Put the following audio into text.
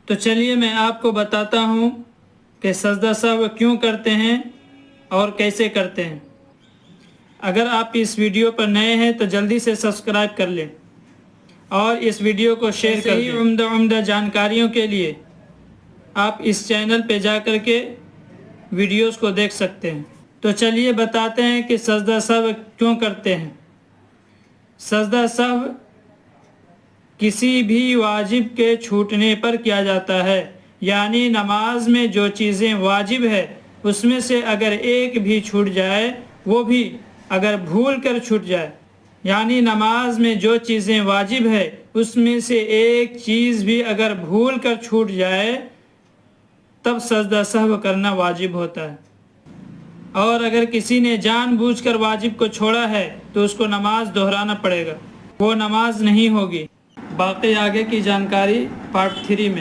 तो चलिए मैं आपको बताता हूँ कि सजदा सहव क्यों करते हैं और कैसे करते हैं। अगर आप इस वीडियो पर नए हैं तो जल्दी से सब्सक्राइब कर लें और इस वीडियो को शेयर कर दें। उम्दा जानकारियों के लिए आप इस चैनल पे जा कर के वीडियोस को देख सकते हैं। तो चलिए बताते हैं कि सजदा सहव क्यों करते हैं। सजदा सहव किसी भी वाजिब के छूटने पर किया जाता है, यानी नमाज में जो चीज़ें वाजिब है उसमें से अगर एक भी छूट जाए, वो भी अगर भूल कर छूट जाए, यानी नमाज में जो चीज़ें वाजिब है उसमें से एक चीज़ भी अगर भूल कर छूट जाए तब सजदा सहव करना वाजिब होता है। और अगर किसी ने जानबूझकर वाजिब को छोड़ा है तो उसको नमाज दोहराना पड़ेगा, वो नमाज नहीं होगी। बाकी आगे की जानकारी पार्ट 3 में।